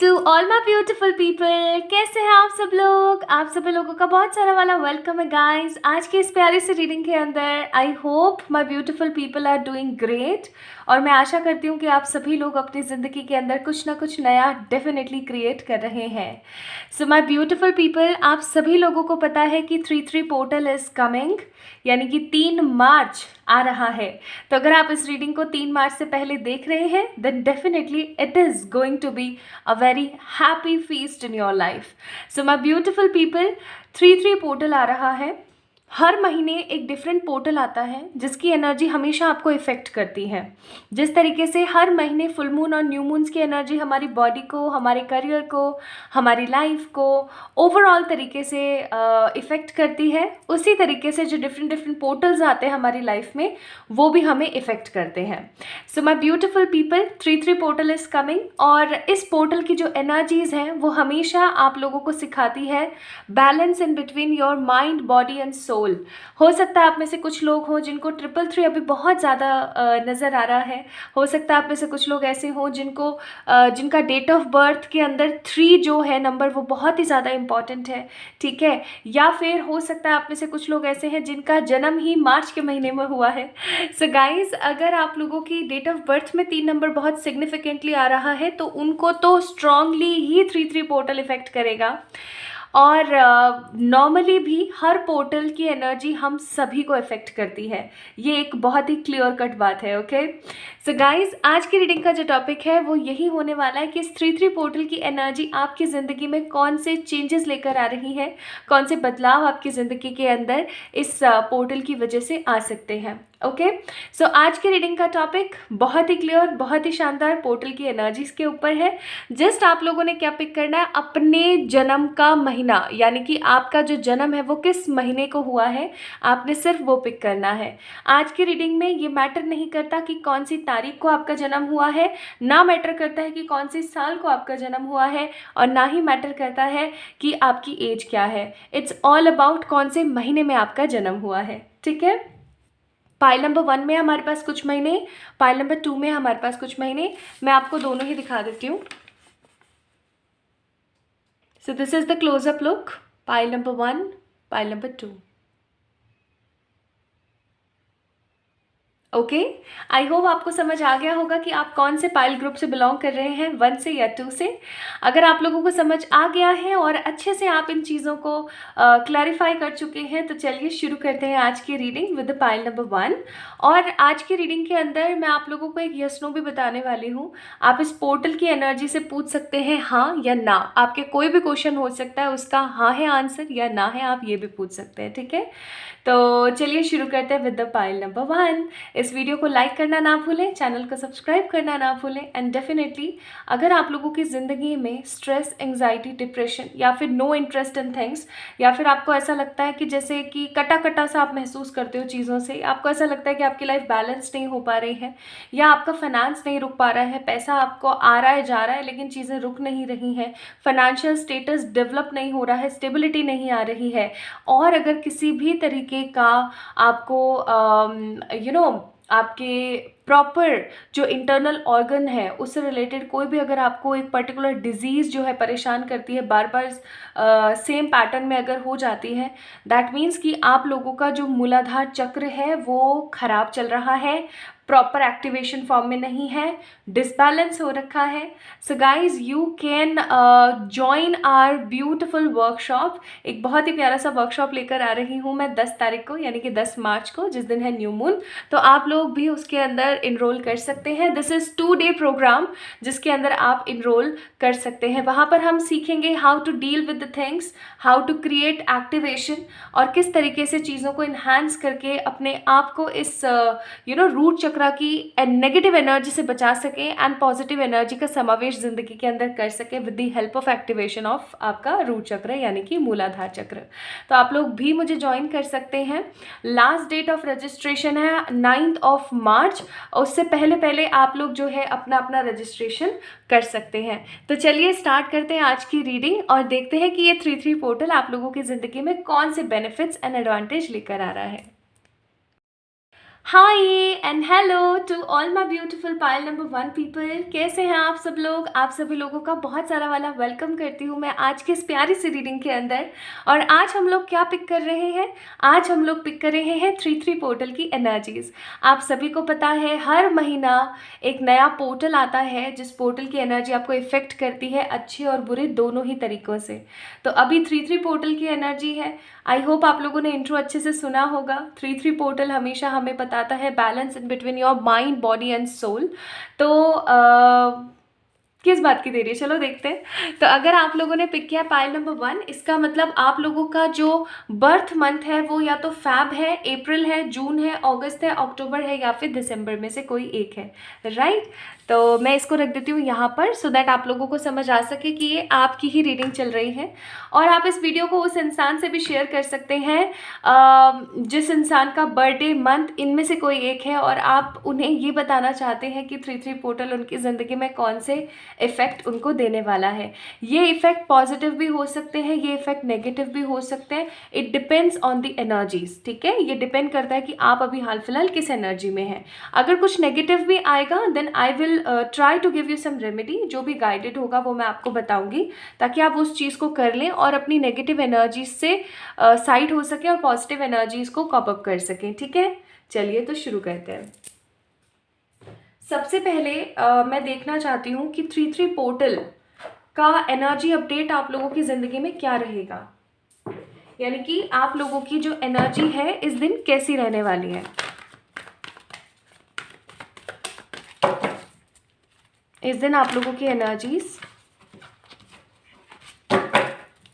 To all my beautiful people, कैसे हैं आप सब लोग। आप सभी लोगों का बहुत सारा वाला वेलकम है गाइस आज की इस प्यारी सी रीडिंग के अंदर। I hope my beautiful people are doing great और मैं आशा करती हूँ कि आप सभी लोग अपनी ज़िंदगी के अंदर कुछ ना कुछ नया डेफिनेटली क्रिएट कर रहे हैं। सो माय ब्यूटीफुल पीपल, आप सभी लोगों को पता है कि 3-3 पोर्टल इज़ कमिंग, यानी कि 3 मार्च आ रहा है। तो अगर आप इस रीडिंग को 3 मार्च से पहले देख रहे हैं then definitely it is going to be a very happy feast in your life. So my beautiful people, 3-3 portal आ रहा है। हर महीने एक डिफरेंट पोर्टल आता है जिसकी एनर्जी हमेशा आपको इफ़ेक्ट करती है। जिस तरीके से हर महीने फुल मून और न्यू मून्स की एनर्जी हमारी बॉडी को, हमारे करियर को, हमारी लाइफ को ओवरऑल तरीके से इफ़ेक्ट करती है, उसी तरीके से जो डिफरेंट डिफरेंट पोर्टल्स आते हैं हमारी लाइफ में वो भी हमें इफ़ेक्ट करते हैं। So my beautiful people, 3-3 portal is coming और इस पोर्टल की जो एनर्जीज़ हैं वो हमेशा आप लोगों को सिखाती है balance in between your mind, body and soul. हो सकता है आप में से कुछ लोग हों जिनको 333 अभी बहुत ज़्यादा नज़र आ रहा है। हो सकता है आप में से कुछ लोग ऐसे हों जिनका डेट ऑफ बर्थ के अंदर 3 जो है नंबर वो बहुत ही ज़्यादा इम्पॉर्टेंट है, ठीक है। या फिर हो सकता है आप में से कुछ लोग ऐसे हैं जिनका जन्म ही मार्च के महीने में हुआ है। सो गाइज, अगर आप लोगों की डेट ऑफ बर्थ में 3 नंबर बहुत सिग्निफिकेंटली आ रहा है तो उनको तो स्ट्रांगली ही 3-3 पोर्टल इफेक्ट करेगा। और नॉर्मली भी हर पोर्टल की एनर्जी हम सभी को इफ़ेक्ट करती है, ये एक बहुत ही क्लियर कट बात है। ओके सो गाइज, आज की रीडिंग का जो टॉपिक है वो यही होने वाला है कि इस 3-3 पोर्टल की एनर्जी आपकी ज़िंदगी में कौन से चेंजेस लेकर आ रही है, कौन से बदलाव आपकी ज़िंदगी के अंदर इस पोर्टल की वजह से आ सकते हैं। ओके सो आज की रीडिंग का टॉपिक बहुत ही क्लियर, बहुत ही शानदार पोर्टल की एनर्जीज के ऊपर है। जस्ट आप लोगों ने क्या पिक करना है, अपने जन्म का महीना, यानी कि आपका जो जन्म है वो किस महीने को हुआ है, आपने सिर्फ वो पिक करना है। आज की रीडिंग में ये मैटर नहीं करता कि कौन सी तारीख को आपका जन्म हुआ है, ना मैटर करता है कि कौन सी साल को आपका जन्म हुआ है, और ना ही मैटर करता है कि आपकी एज क्या है। इट्स ऑल अबाउट कौन से महीने में आपका जन्म हुआ है, ठीक है। पाइल नंबर 1 में हमारे पास कुछ महीने, पाइल नंबर 2 में हमारे पास कुछ महीने। मैं आपको दोनों ही दिखा देती हूँ। So this is the closeup look, pile number 1, pile number 2। Okay, I hope आपको समझ आ गया होगा कि आप कौन से पाइल ग्रुप से बिलोंग कर रहे हैं, 1 से या 2 से। अगर आप लोगों को समझ आ गया है और अच्छे से आप इन चीज़ों को क्लैरिफाई कर चुके हैं तो चलिए शुरू करते हैं आज की reading with the pile number 1। और आज की रीडिंग के अंदर मैं आप लोगों को एक यस नो भी बताने वाली हूँ। आप इस पोर्टल की एनर्जी से पूछ सकते हैं हाँ या ना, आपके कोई भी क्वेश्चन हो सकता है, उसका हाँ है आंसर या ना है आप ये भी पूछ सकते हैं, ठीक है। तो चलिए शुरू करते हैं विद द पाइल नंबर 1। इस वीडियो को लाइक करना ना भूलें, चैनल को सब्सक्राइब करना ना भूलें, एंड डेफिनेटली अगर आप लोगों की ज़िंदगी में स्ट्रेस, एंग्जाइटी, डिप्रेशन या फिर नो इंटरेस्ट इन थिंग्स, या फिर आपको ऐसा लगता है कि जैसे कि कटा कटा सा आप महसूस करते हो चीज़ों से, आपको ऐसा लगता है कि आपकी लाइफ बैलेंस नहीं हो पा रही है, या आपका फाइनेंस नहीं रुक पा रहा है, पैसा आपको आ रहा है जा रहा है लेकिन चीज़ें रुक नहीं रही हैं, फाइनेंशियल स्टेटस डेवलप नहीं हो रहा है, स्टेबिलिटी नहीं आ रही है, और अगर किसी भी तरीके का आपको आपके प्रॉपर जो इंटरनल ऑर्गन है उससे रिलेटेड कोई भी, अगर आपको एक पर्टिकुलर डिजीज़ जो है परेशान करती है, बार बार सेम पैटर्न में अगर हो जाती है, दैट मीन्स कि आप लोगों का जो मूलाधार चक्र है वो खराब चल रहा है, प्रॉपर एक्टिवेशन फॉर्म में नहीं है, डिसबैलेंस हो रखा है। So guys, you can join our beautiful workshop. एक बहुत ही प्यारा सा वर्कशॉप लेकर आ रही हूँ मैं 10 तारीख को, यानी कि 10 मार्च को, जिस दिन है न्यू मून। तो आप लोग भी उसके अंदर इनरोल कर सकते हैं। दिस इज़ 2 डे प्रोग्राम जिसके अंदर आप इनरोल कर सकते हैं। वहाँ पर हम सीखेंगे how to deal with the things, how to create activation, और किस तरीके से चीज़ों को इन्हांस करके अपने आप को इस रूट चक्र की नेगेटिव एनर्जी से बचा सकें एंड पॉजिटिव एनर्जी का समावेश जिंदगी के अंदर कर सकें with the help of activation of आपका रूट चक्र यानी कि मूलाधार चक्र। तो आप लोग भी मुझे ज्वाइन कर सकते हैं। लास्ट डेट ऑफ रजिस्ट्रेशन है 9th ऑफ मार्च, और उससे पहले आप लोग जो है अपना अपना रजिस्ट्रेशन कर सकते हैं। तो चलिए स्टार्ट करते हैं आज की रीडिंग और देखते हैं कि ये 3-3 पोर्टल आप लोगों की ज़िंदगी में कौन से बेनिफिट्स एंड एडवांटेज लेकर आ रहा है। Hi and hello to all my beautiful pile number 1 people. कैसे हैं आप सब लोग? आप सभी लोगों का बहुत सारा वाला वेलकम करती हूँ मैं आज की इस प्यारी सी रीडिंग के अंदर। और आज हम लोग क्या पिक कर रहे हैं? आज हम लोग पिक कर रहे हैं 3-3 पोर्टल की एनर्जीज। आप सभी को पता है हर महीना एक नया पोर्टल आता है जिस पोर्टल की एनर्जी आपको इफेक्ट करती है अच्छे और बुरे दोनों ही तरीक़ों से। तो अभी 3-3 पोर्टल की एनर्जी है। आई होप आप लोगों ने इंट्रो अच्छे से सुना होगा। 3-3 पोर्टल हमेशा हमें बताता है balance in between your mind, body and soul. तो किस बात की देरी है, चलो देखते हैं। तो अगर आप लोगों ने पिक किया पाइल नंबर 1, इसका मतलब आप लोगों का जो बर्थ मंथ है वो या तो फैब है, अप्रैल है, जून है, अगस्त है, अक्टूबर है या फिर दिसंबर में से कोई एक है, राइट। तो मैं इसको रख देती हूँ यहाँ पर सो दैट आप लोगों को समझ आ सके कि ये आपकी ही रीडिंग चल रही है। और आप इस वीडियो को उस इंसान से भी शेयर कर सकते हैं जिस इंसान का बर्थडे मंथ इनमें से कोई एक है और आप उन्हें ये बताना चाहते हैं कि 3-3 पोर्टल उनकी ज़िंदगी में कौन से इफ़ेक्ट उनको देने वाला है। ये इफ़ेक्ट पॉजिटिव भी हो सकते हैं, ये इफ़ेक्ट नेगेटिव भी हो सकते हैं। It depends on the energies, ठीक है। ये डिपेंड करता है कि आप अभी हाल फिलहाल किस एनर्जी में हैं। अगर कुछ नेगेटिव भी आएगा then I will try to give you some remedy. जो भी गाइडेड होगा वो मैं आपको बताऊंगी ताकि आप उस चीज़ को कर लें और अपनी नेगेटिव एनर्जीज से साइड हो सके और पॉजिटिव एनर्जीज को कॉप अप कर सकें, ठीक है। चलिए तो शुरू करते हैं। सबसे पहले मैं देखना चाहती हूँ कि 3-3 पोर्टल का एनर्जी अपडेट आप लोगों की ज़िंदगी में क्या रहेगा, यानी कि आप लोगों की जो एनर्जी है इस दिन कैसी रहने वाली है। इस दिन आप लोगों की एनर्जीज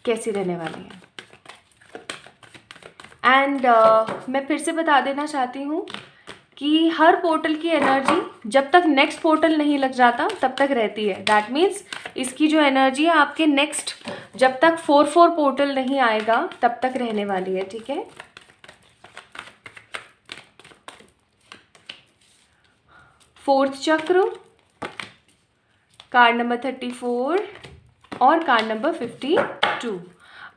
कैसी रहने वाली है। एंड मैं फिर से बता देना चाहती हूँ कि हर पोर्टल की एनर्जी जब तक नेक्स्ट पोर्टल नहीं लग जाता तब तक रहती है। दैट मीन्स इसकी जो एनर्जी है आपके नेक्स्ट जब तक 4-4 पोर्टल नहीं आएगा तब तक रहने वाली है, ठीक है। फोर्थ चक्र, कार्ड नंबर 34 और card number 52।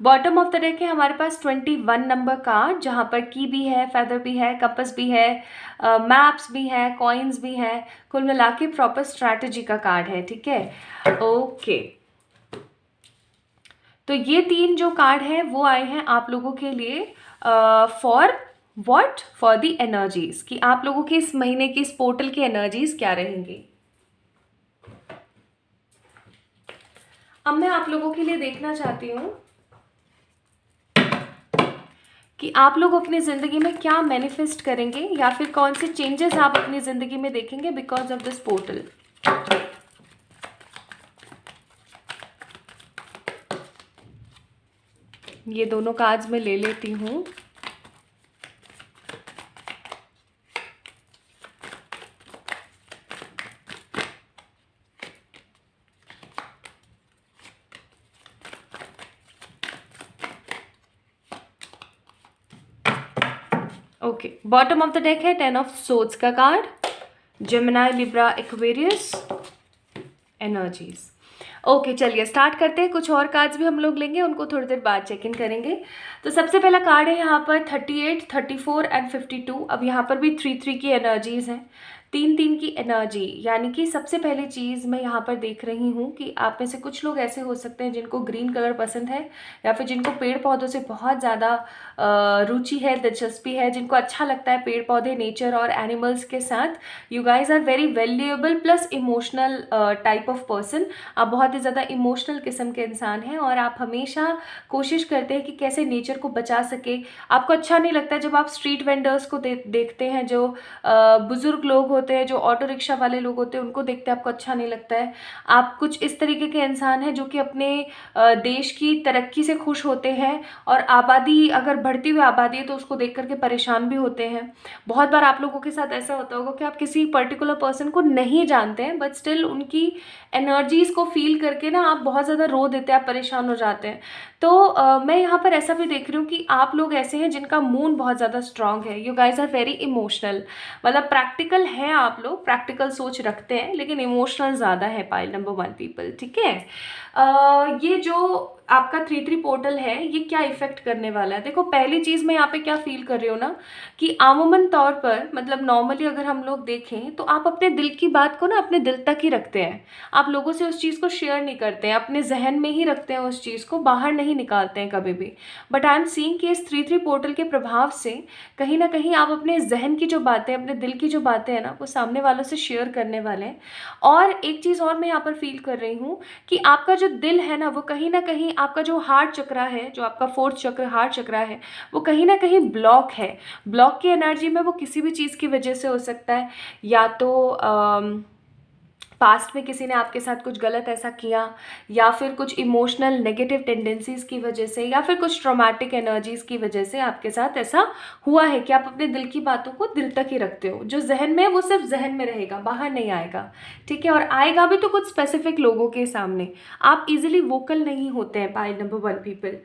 Bottom of the deck है हमारे पास 21 नंबर कार्ड, जहाँ पर की भी है, फेदर भी है, कंपास भी है, मैप्स भी है, कॉइन्स भी है। कुल मिला के प्रॉपर स्ट्रैटेजी का कार्ड है, ठीक है। ओके, तो ये 3 जो कार्ड हैं वो आए हैं आप लोगों के लिए for what, for the energies, कि आप लोगों के इस महीने की इस पोर्टल की एनर्जीज क्या रहेंगी। अब मैं आप लोगों के लिए देखना चाहती हूँ कि आप लोग अपनी ज़िंदगी में क्या मैनिफेस्ट करेंगे या फिर कौन से चेंजेस आप अपनी ज़िंदगी में देखेंगे बिकॉज ऑफ दिस पोर्टल। ये दोनों कार्ड्स मैं ले लेती हूँ। Okay, bottom of the deck है 10 ऑफ सोर्ड्स का card, Gemini, Libra, Aquarius energies. Okay, चलिए स्टार्ट करते हैं। कुछ और कार्ड्स भी हम लोग लेंगे, उनको थोड़ी देर बाद चेक इन करेंगे। तो सबसे पहला कार्ड है यहाँ पर 38, 34 एंड 52। अब यहाँ पर भी 3-3 की एनर्जीज हैं, 3-3 की एनर्जी। यानी कि सबसे पहली चीज़ मैं यहाँ पर देख रही हूँ कि आप में से कुछ लोग ऐसे हो सकते हैं जिनको ग्रीन कलर पसंद है या फिर जिनको पेड़ पौधों से बहुत ज़्यादा रुचि है, दिलचस्पी है, जिनको अच्छा लगता है पेड़ पौधे, नेचर और एनिमल्स के साथ। You guys are very valuable plus emotional type of person. आप बहुत ही ज़्यादा इमोशनल किस्म के इंसान हैं और आप हमेशा कोशिश करते हैं कि कैसे नेचर को बचा सके। आपको अच्छा नहीं लगता जब आप स्ट्रीट वेंडर्स को देखते हैं, जो बुज़ुर्ग लोग होते हैं, जो ऑटो रिक्शा वाले लोग होते हैं, उनको देखते आपको अच्छा नहीं लगता है। आप कुछ इस तरीके के इंसान हैं जो कि अपने देश की तरक्की से खुश होते हैं और आबादी अगर बढ़ती हुई आबादी है तो उसको देख करके परेशान भी होते हैं। बहुत बार आप लोगों के साथ ऐसा होता होगा कि आप किसी पर्टिकुलर पर्सन को नहीं जानते हैं बट स्टिल उनकी एनर्जीज़ को फील करके ना आप बहुत ज़्यादा रो देते हैं, आप परेशान हो जाते हैं। तो मैं यहाँ पर ऐसा भी देख रही हूँ कि आप लोग ऐसे हैं जिनका मूड बहुत ज़्यादा स्ट्रांग है। You guys are very emotional, मतलब प्रैक्टिकल हैं आप लोग, प्रैक्टिकल सोच रखते हैं लेकिन इमोशनल ज़्यादा है पाइल नंबर 1 पीपल, ठीक है। ये जो आपका 3-3 पोर्टल है, ये क्या इफ़ेक्ट करने वाला है? देखो, पहली चीज़ मैं यहाँ पे क्या फ़ील कर रही हूँ ना, कि अमूमन तौर पर मतलब नॉर्मली अगर हम लोग देखें तो आप अपने दिल की बात को ना अपने दिल तक ही रखते हैं। आप लोगों से उस चीज़ को शेयर नहीं करते हैं, अपने ज़हन में ही रखते हैं उस चीज़ को, बाहर नहीं निकालते हैं कभी भी। बट आई एम सीइंग कि इस 3-3 पोर्टल के प्रभाव से कहीं न कहीं आप अपने ज़हन की जो बातें, अपने दिल की जो बातें हैं ना, वो सामने वालों से शेयर करने वाले हैं। और एक चीज़ और मैं यहाँ पर फ़ील कर रही हूँ कि आपका जो दिल है ना, वो कहीं न कहीं आपका जो हार्ट चक्रा है, जो आपका 4th चक्र हार्ट चक्रा है, वो कहीं न कहीं ब्लॉक है। ब्लॉक की एनर्जी में वो किसी भी चीज़ की वजह से हो सकता है, या तो पास्ट में किसी ने आपके साथ कुछ गलत ऐसा किया, या फिर कुछ इमोशनल नेगेटिव टेंडेंसीज़ की वजह से, या फिर कुछ ट्रॉमेटिक एनर्जीज़ की वजह से आपके साथ ऐसा हुआ है कि आप अपने दिल की बातों को दिल तक ही रखते हो। जो ज़हन में है वो सिर्फ ज़हन में रहेगा, बाहर नहीं आएगा, ठीक है? और आएगा भी तो कुछ स्पेसिफिक लोगों के सामने। आप ईजिली वोकल नहीं होते हैं, पॉइंट नंबर 1 पीपल।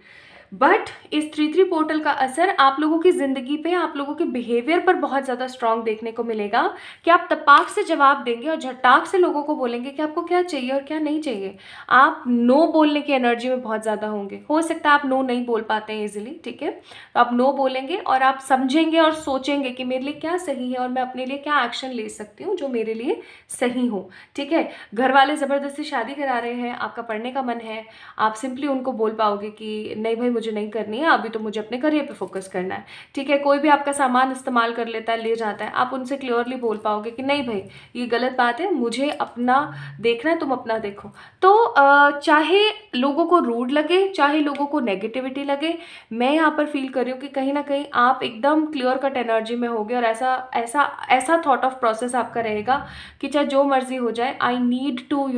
बट इस 3-3 पोर्टल का असर आप लोगों की ज़िंदगी पे, आप लोगों के बिहेवियर पर बहुत ज़्यादा स्ट्रॉन्ग देखने को मिलेगा कि आप तपाक से जवाब देंगे और झटाक से लोगों को बोलेंगे कि आपको क्या चाहिए और क्या नहीं चाहिए। आप नो बोलने की एनर्जी में बहुत ज़्यादा होंगे। हो सकता है आप नो नहीं बोल पाते हैं ईजिली, ठीक है? तो आप नो बोलेंगे और आप समझेंगे और सोचेंगे कि मेरे लिए क्या सही है और मैं अपने लिए क्या एक्शन ले सकती हूँ जो मेरे लिए सही हो, ठीक है? घर वाले ज़बरदस्ती शादी करा रहे हैं, आपका पढ़ने का मन है, आप सिंपली उनको बोल पाओगे कि नहीं भाई, मुझे नहीं करनी है, अभी तो मुझे अपने करियर पे फोकस करना है, ठीक है? कोई भी आपका सामान इस्तेमाल कर लेता है, ले जाता है, आप उनसे क्लियरली बोल पाओगे कि नहीं भाई, ये गलत बात है, मुझे अपना देखना है, तुम अपना देखो। तो चाहे लोगों को रूड लगे, चाहे लोगों को नेगेटिविटी लगे, मैं यहाँ पर फील कर रही हूँ कि कहीं ना कहीं आप एकदम क्लियर कट एनर्जी में होगे और ऐसा ऐसा ऐसा थॉट ऑफ प्रोसेस आपका रहेगा कि चाहे जो मर्जी हो जाए, I need to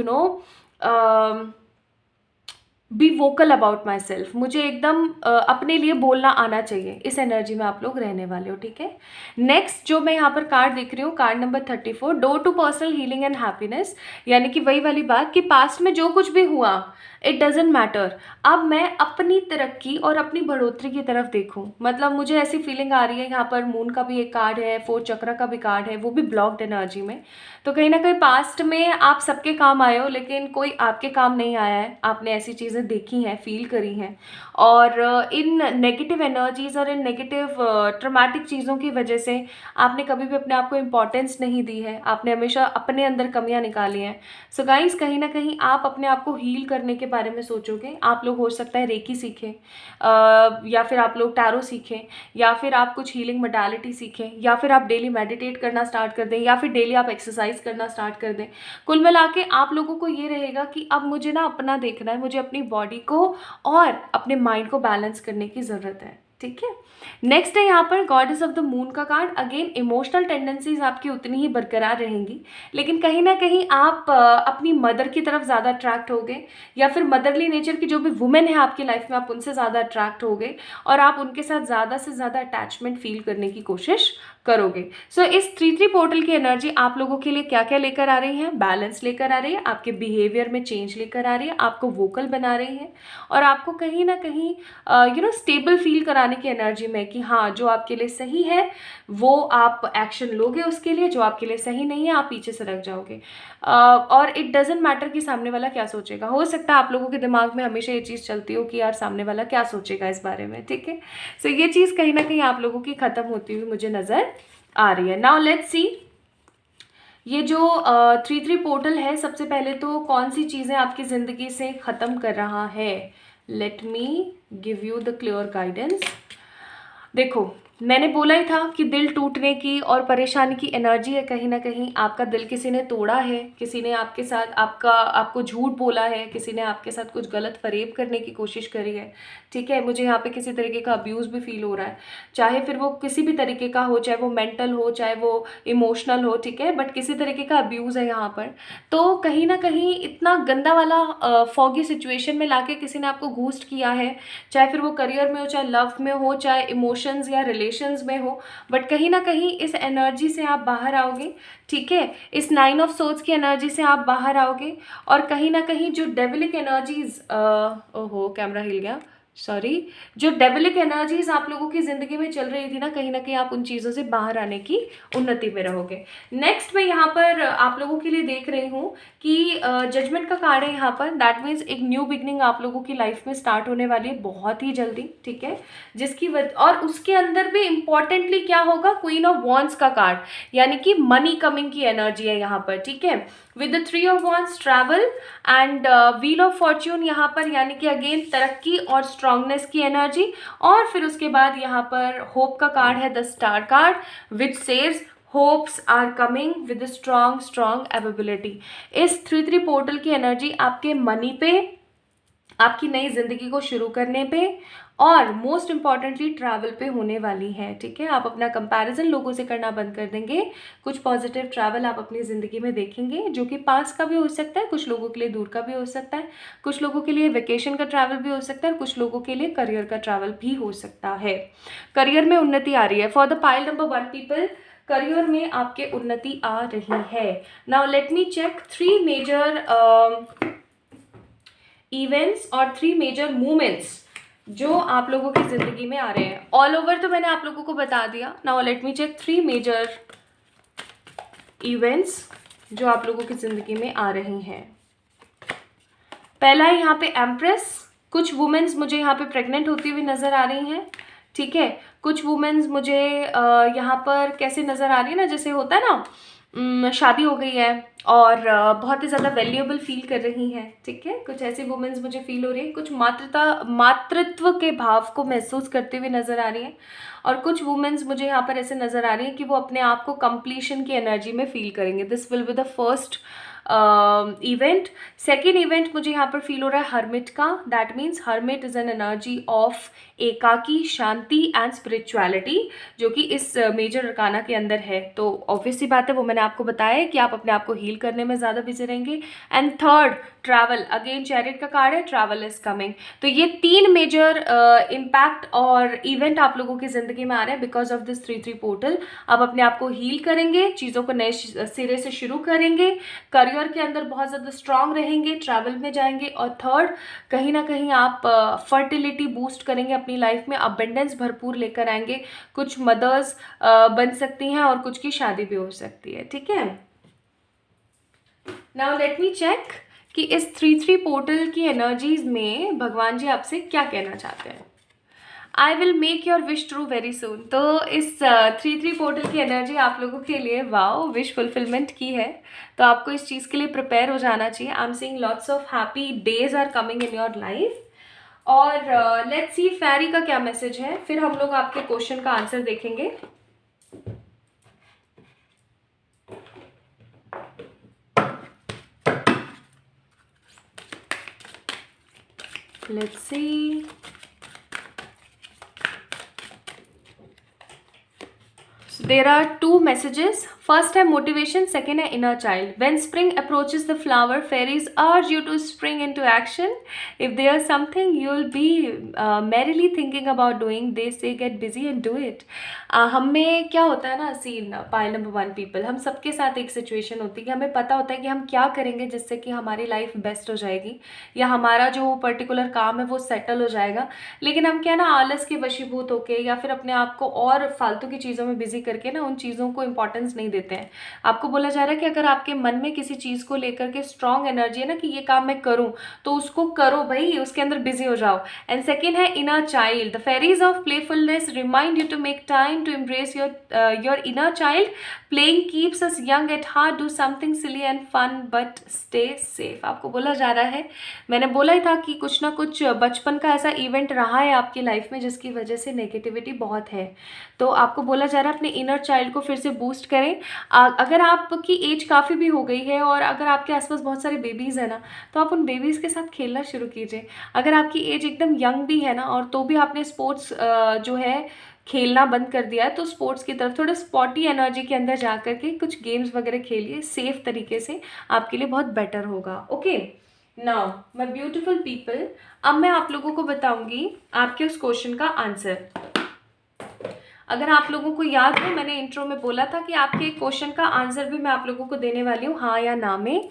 be vocal about myself. मुझे एकदम अपने लिए बोलना आना चाहिए। इस एनर्जी में आप लोग रहने वाले हो, ठीक है? नेक्स्ट जो मैं यहाँ पर कार्ड देख रही हूँ, card number 34, door to personal healing and happiness. यानी कि वही वाली बात कि पास्ट में जो कुछ भी हुआ, इट डजेंट मैटर, अब मैं अपनी तरक्की और अपनी बढ़ोतरी की तरफ देखूं। मतलब मुझे ऐसी फीलिंग आ रही है, यहाँ पर मून का भी एक कार्ड है, 4th चक्र का भी कार्ड है, वो भी ब्लॉक्ड एनर्जी में। तो कहीं ना कहीं पास्ट में आप सबके काम आए हो, लेकिन कोई आपके काम नहीं आया है। आपने ऐसी चीज़ें देखी हैं, फील करी हैं, और इन नेगेटिव एनर्जीज़ और इन नेगेटिव ट्रॉमेटिक चीज़ों की वजह से आपने कभी भी अपने आप को इम्पोर्टेंस नहीं दी है। आपने हमेशा अपने अंदर कमियां निकाली हैं। सो गाइस, कहीं ना कहीं आप अपने आप को हील करने के बारे में सोचोगे। आप लोग हो सकता है रेकी सीखें, या फिर आप लोग टैरो सीखें, या फिर आप कुछ हीलिंग मोडालिटी सीखें, या फिर आप डेली मेडिटेट करना स्टार्ट कर दें, या फिर डेली आप एक्सरसाइज करना स्टार्ट कर दें। कुल मिला के आप लोगों को ये रहेगा कि अब मुझे ना अपना देखना है, मुझे अपनी बॉडी को और अपने माइंड को बैलेंस करने की ज़रूरत है, ठीक है? नेक्स्ट है यहाँ पर गॉडेस ऑफ द मून का कार्ड। अगेन इमोशनल टेंडेंसीज आपकी उतनी ही बरकरार रहेंगी, लेकिन कहीं ना कहीं आप अपनी मदर की तरफ ज़्यादा अट्रैक्ट होगे, या फिर मदरली नेचर की जो भी वुमेन है आपकी लाइफ में, आप उनसे ज़्यादा अट्रैक्ट होगे और आप उनके साथ ज़्यादा से ज़्यादा अटैचमेंट फील करने की कोशिश करोगे। सो इस 3-3 पोर्टल की एनर्जी आप लोगों के लिए क्या क्या लेकर आ रही है? बैलेंस लेकर आ रही है, आपके बिहेवियर में चेंज लेकर आ रही है, आपको वोकल बना रही है, और आपको कहीं ना कहीं स्टेबल फील कराने की एनर्जी में कि हाँ, जो आपके लिए सही है वो आप एक्शन लोगे उसके लिए, जो आपके लिए सही नहीं है आप पीछे से रख जाओगे। और इट डजेंट मैटर कि सामने वाला क्या सोचेगा। हो सकता है आप लोगों के दिमाग में हमेशा ये चीज़ चलती हो कि यार सामने वाला क्या सोचेगा इस बारे में, ठीक है? सो ये चीज़ कहीं ना कहीं आप लोगों की ख़त्म होती हुई मुझे नज़र आ रही है। नाउ लेट्स सी, ये जो 3-3 पोर्टल है, सबसे पहले तो कौन सी चीज़ें आपकी ज़िंदगी से ख़त्म कर रहा है? Let me give you the clear guidance. देखो, मैंने बोला ही था कि दिल टूटने की और परेशानी की एनर्जी है। कहीं ना कहीं आपका दिल किसी ने तोड़ा है, किसी ने आपके साथ आपको झूठ बोला है, किसी ने आपके साथ कुछ गलत फरेब करने की कोशिश करी है, ठीक है? मुझे यहाँ पे किसी तरीके का अब्यूज़ भी फील हो रहा है, चाहे फिर वो किसी भी तरीके का हो, चाहे वो मेंटल हो, चाहे वो इमोशनल हो, ठीक है? बट किसी तरीके का अब्यूज़ है यहाँ पर। तो कहीं ना कहीं इतना गंदा वाला फॉगी सिचुएशन में लाके किसी ने आपको घूस्ट किया है, चाहे फिर वो करियर में हो, चाहे लव में हो, चाहे इमोशंस या रिलेशंस में हो। बट कहीं ना कहीं इस एनर्जी से आप बाहर आओगे, ठीक है? इस 9 ऑफ सोर्ड्स की एनर्जी से आप बाहर आओगे, और कहीं ना कहीं जो डेविलिक एनर्जीज, ओहो कैमरा हिल गया, सॉरी, जो डेविलिक एनर्जीज आप लोगों की ज़िंदगी में चल रही थी ना, कहीं ना कहीं आप उन चीज़ों से बाहर आने की उन्नति में रहोगे। नेक्स्ट मैं यहाँ पर आप लोगों के लिए देख रही हूँ कि जजमेंट का कार्ड है यहाँ पर। दैट मीन्स एक न्यू बिगनिंग आप लोगों की लाइफ में स्टार्ट होने वाली है बहुत ही जल्दी, ठीक है, जिसकी और उसके अंदर भी इंपॉर्टेंटली क्या होगा, क्वीन ऑफ वॉन्ड्स का कार्ड, यानी कि मनी कमिंग की एनर्जी है यहाँ पर, ठीक है, with the 3 of wands travel and wheel of Fortune यहाँ पर, यानी कि अगेन तरक्की और स्ट्रांगनेस की एनर्जी। और फिर उसके बाद यहाँ पर होप का कार्ड है, the star card, which says hopes are coming with strong ability. इस 3-3 पोर्टल की एनर्जी आपके मनी पे, आपकी नई जिंदगी को शुरू करने पे और मोस्ट इंपॉर्टेंटली ट्रैवल पे होने वाली है, ठीक है। आप अपना कंपैरिजन लोगों से करना बंद कर देंगे। कुछ पॉजिटिव ट्रैवल आप अपनी ज़िंदगी में देखेंगे, जो कि पास का भी हो सकता है, कुछ लोगों के लिए दूर का भी हो सकता है, कुछ लोगों के लिए वेकेशन का ट्रैवल भी हो सकता है, कुछ लोगों के लिए करियर का ट्रैवल भी हो सकता है। करियर में उन्नति आ रही है for the pile number 1 people. Career में आपके उन्नति आ रही है। Now let me check 3 major events और 3 मेजर मूवमेंट्स जो आप लोगों की जिंदगी में आ रहे हैं। ऑल ओवर तो मैंने आप लोगों को बता दिया। Now let me check 3 major events जो आप लोगों की जिंदगी में आ रही हैं। पहला है यहाँ पे एम्प्रेस। कुछ वुमेन्स मुझे यहाँ पे प्रेग्नेंट होती हुई नजर आ रही हैं, ठीक है। कुछ वुमेन्स मुझे यहाँ पर कैसे नजर आ रही है ना, जैसे होता है ना, शादी हो गई है और बहुत ही ज़्यादा वैल्यूएबल फील कर रही हैं, ठीक है। कुछ ऐसी वुमेन्स मुझे फील हो रही है, कुछ मातृत्व के भाव को महसूस करते हुए नज़र आ रही हैं। और कुछ वुमेन्स मुझे यहाँ पर ऐसे नज़र आ रही हैं कि वो अपने आप को कंप्लीशन की एनर्जी में फील करेंगे। This will be the first event. Second event मुझे यहाँ पर फील हो रहा है हर्मिट का। That means hermit is an energy of एकाकी, शांति एंड स्पिरिचुअलिटी, जो कि इस मेजर अरकाना के अंदर है। तो ऑब्वियसली बात है, वो मैंने आपको बताया है कि आप अपने आप को हील करने में ज़्यादा बिजी रहेंगे। And third travel, again chariot का कार्ड है, ट्रैवल इज कमिंग। तो ये 3 मेजर इम्पैक्ट और इवेंट आप लोगों की ज़िंदगी में आ रहे हैं बिकॉज ऑफ दिस 3-3 पोर्टल। आप अपने आप को हील करेंगे, चीज़ों को नए सिरे से शुरू करेंगे, करियर के अंदर बहुत ज़्यादा स्ट्रांग रहेंगे, ट्रैवल में जाएंगे। और थर्ड, कहीं ना कहीं आप फर्टिलिटी बूस्ट करेंगे अपनी लाइफ में, अबेंडेंस भरपूर लेकर आएंगे। कुछ मदर्स बन सकती हैं और कुछ की शादी भी हो सकती है, ठीक है। नाउ लेट मी चेक कि इस 3-3 पोर्टल की एनर्जीज में भगवान जी आपसे क्या कहना चाहते हैं। I will make your wish true very soon. तो इस 3-3 पोर्टल की एनर्जी आप लोगों के लिए वाओ विश फुलफिलमेंट की है, तो आपको इस चीज़ के लिए प्रिपेयर हो जाना चाहिए। I am seeing lots of happy days are coming in your life. और लेट्स सी फेरी का क्या मैसेज है, फिर हम लोग आपके क्वेश्चन का आंसर देखेंगे। Let's see. So there are 2 messages. First है motivation, second है inner child. When spring approaches the flower, fairies urge you to spring into action. If there's something you'll be merrily thinking about doing, they say get busy and do it. हम में क्या होता है ना scene, pile number 1 people, हम सबके साथ एक सिचुएशन होती है कि हमें पता होता है कि हम क्या करेंगे जिससे कि हमारी लाइफ बेस्ट हो जाएगी या हमारा जो पर्टिकुलर काम है वो सेटल हो जाएगा। लेकिन हम क्या ना आलस के वशीभूत होके या फिर अपने आप को और फालतू की चीज़ों में बिजी करके ना उन चीज़ों को इंपॉर्टेंस नहीं देते हैं। आपको बोला जा रहा है कि अगर आपके मन में किसी चीज़ को लेकर के स्ट्रॉन्ग एनर्जी है ना कि ये काम मैं करूं, तो उसको करो भाई, उसके अंदर बिजी हो जाओ। एंड सेकेंड है inner child. The fairies of playfulness remind you to make time to embrace your inner child. Playing keeps us young at heart. Do something silly and fun but stay safe. आपको बोला जा रहा है, मैंने बोला ही था कि कुछ ना कुछ बचपन का ऐसा इवेंट रहा है आपकी लाइफ में जिसकी वजह से नेगेटिविटी बहुत है। तो आपको बोला जा रहा है अपने इनर चाइल्ड को फिर से बूस्ट करें। अगर आपकी एज काफ़ी भी हो गई है और अगर आपके आसपास बहुत सारे बेबीज़ हैं ना, तो आप उन बेबीज़ के साथ खेलना शुरू कीजिए। अगर आपकी एज एकदम यंग भी है ना और तो भी आपने स्पोर्ट्स जो है खेलना बंद कर दिया है, तो स्पोर्ट्स की तरफ थोड़ा स्पॉटी एनर्जी के अंदर जा कर के कुछ गेम्स वगैरह खेलिए सेफ तरीके से, आपके लिए बहुत बेटर होगा। Okay now my beautiful people, अब मैं आप लोगों को बताऊंगी आपके उस क्वेश्चन का आंसर। अगर आप लोगों को याद हो, मैंने इंट्रो में बोला था कि आपके क्वेश्चन का आंसर भी मैं आप लोगों को देने वाली हूँ हाँ या ना में।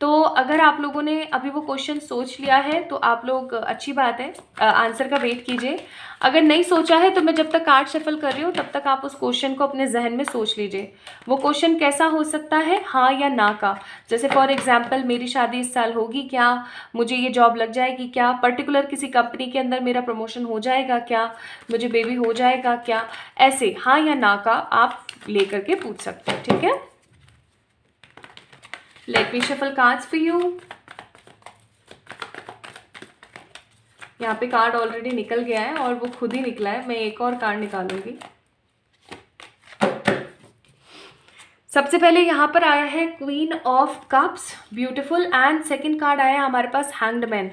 तो अगर आप लोगों ने अभी वो क्वेश्चन सोच लिया है तो आप लोग, अच्छी बात है, आंसर का वेट कीजिए। अगर नहीं सोचा है तो मैं जब तक कार्ड शफल कर रही हूँ तब तक आप उस क्वेश्चन को अपने जहन में सोच लीजिए। वो क्वेश्चन कैसा हो सकता है, हाँ या ना का। जैसे फॉर एग्जाम्पल, मेरी शादी इस साल होगी क्या, मुझे ये जॉब लग जाएगी क्या, पर्टिकुलर किसी कंपनी के अंदर मेरा प्रमोशन हो जाएगा क्या, मुझे बेबी हो जाएगा क्या, ऐसे हाँ या ना का आप लेकर के पूछ सकते हैं। ठीक है, let me shuffle cards for you. यहाँ पे कार्ड ऑलरेडी निकल गया है और वो खुद ही निकला है, मैं एक और कार्ड निकालूंगी। सबसे पहले यहाँ पर आया है queen of cups, beautiful, and second card आया है हमारे पास हैंग्ड मैन।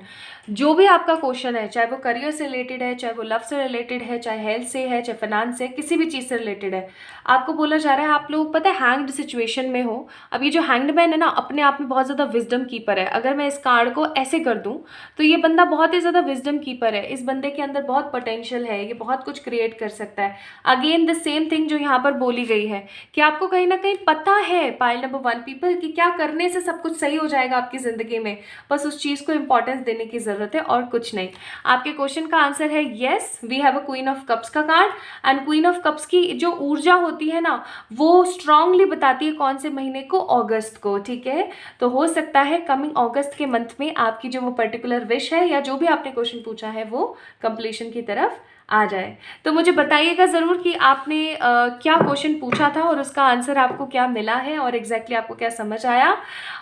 जो भी आपका क्वेश्चन है, चाहे वो करियर से रिलेटेड है, चाहे वो लव से रिलेटेड है, चाहे हेल्थ से है, चाहे फाइनेंस से, किसी भी चीज़ से रिलेटेड है, आपको बोला जा रहा है आप लोग पता है हैंग्ड सिचुएशन में हो। अब ये जो हैंग्ड मैन है ना, अपने आप में बहुत ज़्यादा विजडम कीपर है। अगर मैं इस कार्ड को ऐसे कर दूँ तो ये बंदा बहुत ही ज़्यादा विजडम कीपर है। इस बंदे के अंदर बहुत पोटेंशियल है, ये बहुत कुछ क्रिएट कर सकता है। अगेन द सेम थिंग जो यहाँ पर बोली गई है कि आपको कहीं ना कहीं पता है पाइल नंबर 1 पीपल कि क्या करने से सब कुछ सही हो जाएगा आपकी ज़िंदगी में, बस उस चीज़ को इंपॉर्टेंस देने की ज़रूरत है और कुछ नहीं। आपके क्वेश्चन का आंसर है yes, we have a queen of cups का card. And queen of cups की जो ऊर्जा होती है ना, वो स्ट्रांगली बताती है कौन से महीने को, अगस्त को। ठीक है, तो हो सकता है कमिंग अगस्त के मंथ में आपकी जो वो पर्टिकुलर विश है या जो भी आपने क्वेश्चन पूछा है वो कंप्लीशन की तरफ आ जाए। तो मुझे बताइएगा ज़रूर कि आपने क्या क्वेश्चन पूछा था और उसका आंसर आपको क्या मिला है और एग्जैक्टली आपको क्या समझ आया।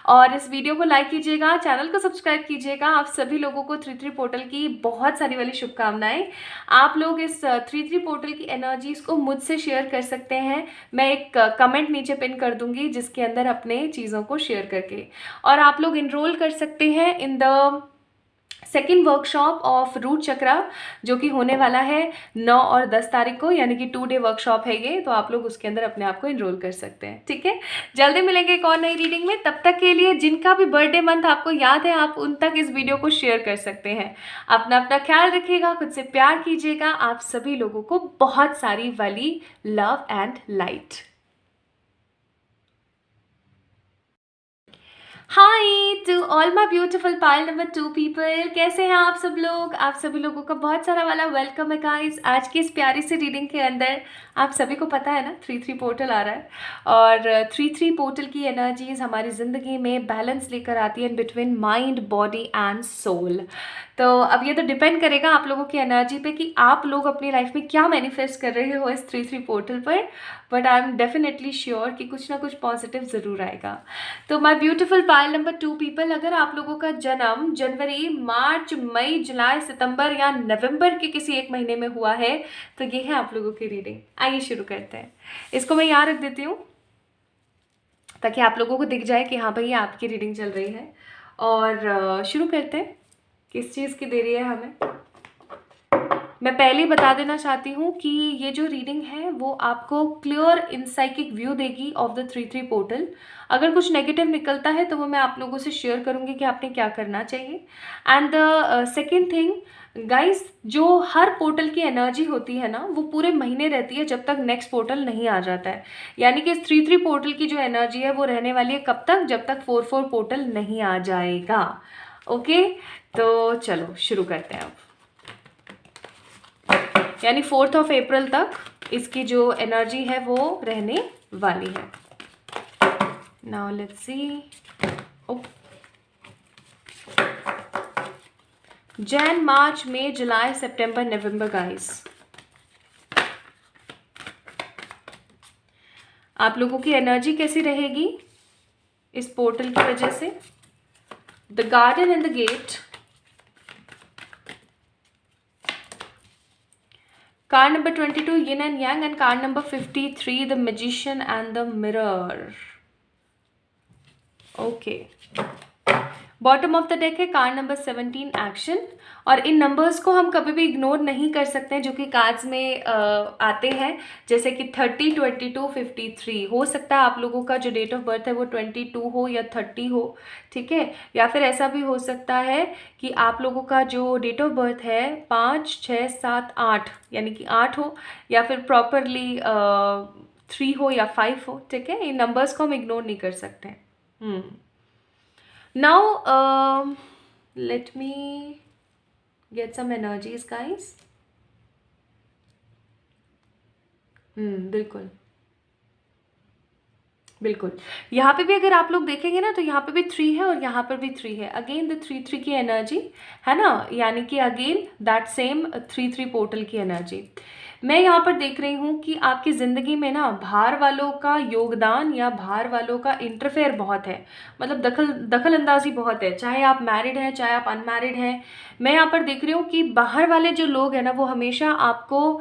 और इस वीडियो को लाइक कीजिएगा, चैनल को सब्सक्राइब कीजिएगा। आप सभी लोगों को 33 पोर्टल की बहुत सारी वाली शुभकामनाएं। आप लोग इस 33 पोर्टल की एनर्जीज़ को मुझसे शेयर कर सकते हैं। मैं एक कमेंट नीचे पिन कर दूंगी जिसके अंदर अपने चीज़ों को शेयर करके, और आप लोग इनरोल कर सकते हैं in the second workshop of root chakra, जो कि होने वाला है 9 और 10 तारीख को, यानी कि 2 डे वर्कशॉप है ये। तो आप लोग उसके अंदर अपने आप को इनरोल कर सकते हैं। ठीक है, जल्दी मिलेंगे एक और नई रीडिंग में। तब तक के लिए जिनका भी बर्थडे मंथ आपको याद है, आप उन तक इस वीडियो को शेयर कर सकते हैं। अपना अपना ख्याल रखिएगा, खुद से प्यार कीजिएगा। आप सभी लोगों को बहुत सारी वाली love and light. Hi to all my beautiful pile number 2 people, कैसे हैं आप सब लोग। आप सभी लोगों का बहुत सारा वाला वेलकम है गाइस आज की इस प्यारी सी रीडिंग के अंदर। आप सभी को पता है ना 3-3 पोर्टल आ रहा है, और 3-3 पोर्टल की एनर्जीज हमारी ज़िंदगी में बैलेंस लेकर आती है between mind, body and soul. तो अब ये तो डिपेंड करेगा आप लोगों की एनर्जी पे कि आप लोग अपनी लाइफ में क्या मैनिफेस्ट कर रहे हो इस 3-3 पोर्टल पर। But I am definitely sure कि कुछ ना कुछ पॉजिटिव ज़रूर आएगा। तो my beautiful pile number 2 people, अगर आप लोगों का जन्म जनवरी, मार्च, मई, जुलाई, सितंबर या नवंबर के किसी एक महीने में हुआ है तो ये है आप लोगों की रीडिंग। आइए शुरू करते हैं। इसको मैं यहाँ रख देती हूँ ताकि आप लोगों को दिख जाए कि हाँ भाई आपकी रीडिंग चल रही है। और शुरू करते हैं। किस चीज़ की देरी है हमें, मैं पहले ही बता देना चाहती हूँ कि ये जो रीडिंग है वो आपको क्लियर इनसाइकिक व्यू देगी ऑफ द 3-3 पोर्टल। अगर कुछ नेगेटिव निकलता है तो वो मैं आप लोगों से शेयर करूँगी कि आपने क्या करना चाहिए। And the second thing guys, जो हर पोर्टल की एनर्जी होती है ना, वो पूरे महीने रहती है जब तक नेक्स्ट पोर्टल नहीं आ जाता है। यानी कि इस 3-3 पोर्टल की जो एनर्जी है वो रहने वाली है कब तक, जब तक 4-4 पोर्टल नहीं आ जाएगा। ओके, तो चलो शुरू करते हैं अब। यानी 4th ऑफ अप्रैल तक इसकी जो एनर्जी है वो रहने वाली है। Now let's see. Jan, March, May, July, September, November guys, आप लोगों की एनर्जी कैसी रहेगी इस पोर्टल की वजह से। The garden and the gate, card number 22 yin and yang, and card number 53 the magician and the mirror. Okay, bottom of the deck है कार्ड नंबर 17 एक्शन। और इन नंबर्स को हम कभी भी इग्नोर नहीं कर सकते हैं जो कि कार्ड्स में आते हैं, जैसे कि 30, 22, 53। हो सकता है आप लोगों का जो डेट ऑफ बर्थ है वो 22 हो या 30 हो, ठीक है। या फिर ऐसा भी हो सकता है कि आप लोगों का जो डेट ऑफ बर्थ है 5, 6, 7, 8 यानी कि 8 हो, या फिर प्रॉपरली 3 हो या 5 हो, ठीक है। इन नंबर्स को हम इग्नोर नहीं कर सकते। Now let me get some energies guys. बिल्कुल बिल्कुल। यहाँ पे भी अगर आप लोग देखेंगे ना, तो यहाँ पे भी 3 है और यहाँ पर भी 3 है। अगेन द 3 3 की एनर्जी है ना, यानी कि अगेन दैट सेम 3 3 पोर्टल की एनर्जी। मैं यहाँ पर देख रही हूँ कि आपकी ज़िंदगी में ना बाहर वालों का योगदान या बाहर वालों का इंटरफेयर बहुत है, मतलब दखल अंदाजी बहुत है, चाहे आप मैरिड हैं चाहे आप अनमैरिड हैं। मैं यहाँ पर देख रही हूँ कि बाहर वाले जो लोग हैं ना, वो हमेशा आपको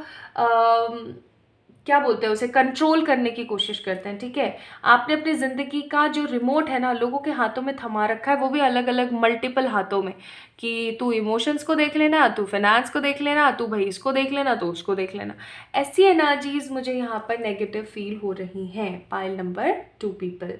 क्या बोलते हैं उसे, कंट्रोल करने की कोशिश करते हैं। ठीक है, आपने अपनी ज़िंदगी का जो रिमोट है ना लोगों के हाथों में थमा रखा है, वो भी अलग अलग मल्टीपल हाथों में, कि तू इमोशंस को देख लेना, तू फाइनेंस को देख लेना, तू भाई इसको देख लेना, तो उसको देख लेना। ऐसी एनर्जीज मुझे यहाँ पर नेगेटिव फील हो रही हैं। पाइल नंबर 2 पीपल,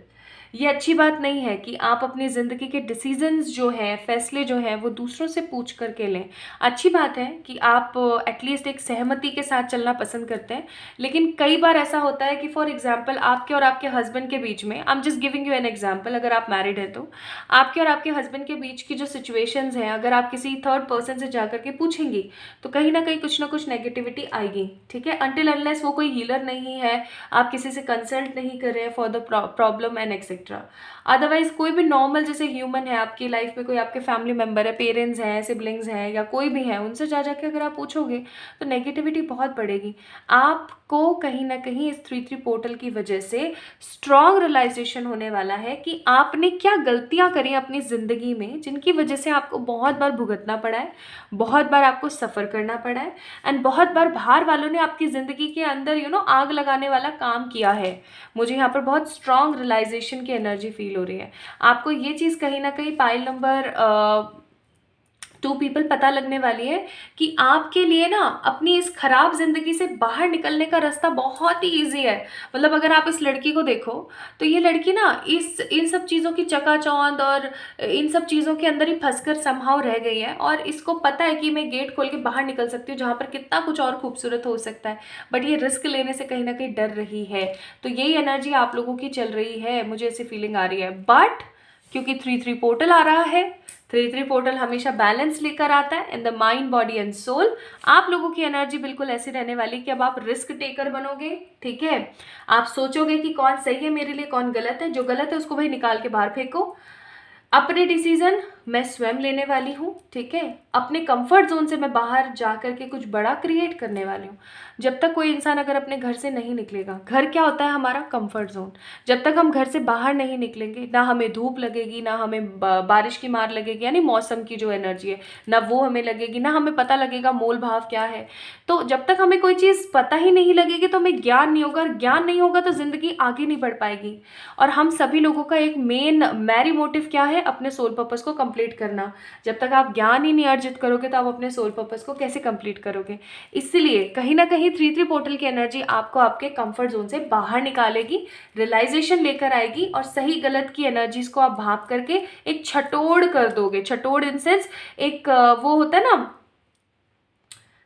ये अच्छी बात नहीं है कि आप अपनी ज़िंदगी के डिसीजंस जो हैं, फैसले जो हैं, वो दूसरों से पूछ करके लें। अच्छी बात है कि आप एटलीस्ट एक सहमति के साथ चलना पसंद करते हैं, लेकिन कई बार ऐसा होता है कि फॉर एग्जांपल आपके और आपके हस्बैंड के बीच में, I am just giving you an example, अगर आप मैरिड हैं तो आपके और आपके हस्बैंड के बीच की जो सिचुएशंस हैं, अगर आप किसी थर्ड पर्सन से जा करके पूछेंगी तो कहीं ना कुछ नेगेटिविटी आएगी। ठीक है, अनटिल अनलेस वो कोई हीलर नहीं है, आप किसी से कंसल्ट नहीं कर रहे हैं for the problem and etcetera. Otherwise कोई भी नॉर्मल जैसे ह्यूमन है आपकी लाइफ में, कोई आपके फैमिली मेम्बर है, पेरेंट्स हैं, सिबलिंग्स हैं, या कोई भी है, उनसे जा जाके अगर आप पूछोगे तो नेगेटिविटी बहुत बढ़ेगी। आपको कहीं ना कहीं इस 3 3 पोर्टल की वजह से स्ट्रॉन्ग रियलाइजेशन होने वाला है कि आपने क्या गलतियां करी अपनी ज़िंदगी में, जिनकी वजह से आपको बहुत बार भुगतना पड़ा है, बहुत बार आपको सफ़र करना पड़ा है, एंड बहुत बार बाहर वालों ने आपकी ज़िंदगी के अंदर आग लगाने वाला काम किया है। मुझे यहाँ पर बहुत स्ट्रॉन्ग रियलाइजेशन की एनर्जी फील हो रही है। आपको ये चीज़ कहीं ना कहीं पाइल नंबर 2 पीपल पता लगने वाली है कि आपके लिए ना अपनी इस खराब जिंदगी से बाहर निकलने का रास्ता बहुत ही ईजी है। मतलब अगर आप इस लड़की को देखो तो ये लड़की ना इन सब चीज़ों की चकाचौंध और इन सब चीज़ों के अंदर ही फंसकर समहाउ रह गई है, और इसको पता है कि मैं गेट खोल के बाहर निकल सकती हूँ जहाँ पर कितना कुछ और खूबसूरत हो सकता है, बट ये रिस्क लेने से कहीं ना कहीं डर रही है। तो यही एनर्जी आप लोगों की चल रही है, मुझे ऐसी फीलिंग आ रही है। बट क्योंकि 3 3 पोर्टल आ रहा है, 3 3 पोर्टल हमेशा बैलेंस लेकर आता है in the mind, body and soul. आप लोगों की एनर्जी बिल्कुल ऐसी रहने वाली कि अब आप रिस्क टेकर बनोगे। ठीक है, आप सोचोगे कि कौन सही है मेरे लिए, कौन गलत है। जो गलत है उसको भाई निकाल के बाहर फेंको। अपने डिसीजन मैं स्वयं लेने वाली हूँ। ठीक है, अपने कंफर्ट जोन से मैं बाहर जा करके कुछ बड़ा क्रिएट करने वाली हूँ। जब तक कोई इंसान अगर अपने घर से नहीं निकलेगा, घर क्या होता है हमारा कंफर्ट जोन, जब तक हम घर से बाहर नहीं निकलेंगे, ना हमें धूप लगेगी, ना हमें बारिश की मार लगेगी, यानी मौसम की जो एनर्जी है ना वो हमें लगेगी, ना हमें पता लगेगा मोल भाव क्या है। तो जब तक हमें कोई चीज़ पता ही नहीं लगेगी तो हमें ज्ञान नहीं होगा, और ज्ञान नहीं होगा तो ज़िंदगी आगे नहीं बढ़ पाएगी। और हम सभी लोगों का एक मेन मैरी मोटिव क्या है, अपने सोल पर्पस को कंप्लीट करना। जब तक आप ज्ञान ही नहीं अर्जित करोगे तो आप अपने सोल पर्पस को कैसे कंप्लीट करोगे। इसलिए कहीं ना कहीं 3 3 पोर्टल की एनर्जी आपको आपके कंफर्ट जोन से बाहर निकालेगी, रियलाइजेशन लेकर आएगी, और सही गलत की एनर्जीज को आप भाप करके एक छटोड़ कर दोगे। छटोड़ इन सेंस एक वो होता है ना,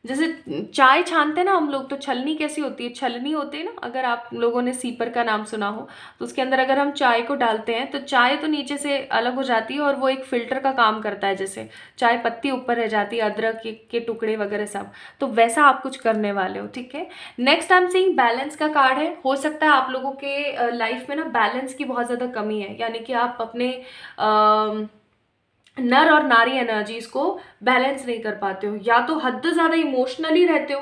जैसे चाय छानते हैं ना हम लोग, तो छलनी कैसी होती है, छलनी होती है ना। अगर आप लोगों ने सीपर का नाम सुना हो तो उसके अंदर अगर हम चाय को डालते हैं तो चाय तो नीचे से अलग हो जाती है और वो एक फिल्टर का काम करता है, जैसे चाय पत्ती ऊपर रह जाती है, अदरक के टुकड़े वगैरह सब। तो वैसा आप कुछ करने वाले हो। ठीक है, next I am seeing balance का कार्ड है। हो सकता है आप लोगों के लाइफ में ना बैलेंस की बहुत ज़्यादा कमी है, यानी कि आप अपने नर और नारी एनर्जीज को बैलेंस नहीं कर पाते हो, या तो हद ज़्यादा इमोशनली रहते हो,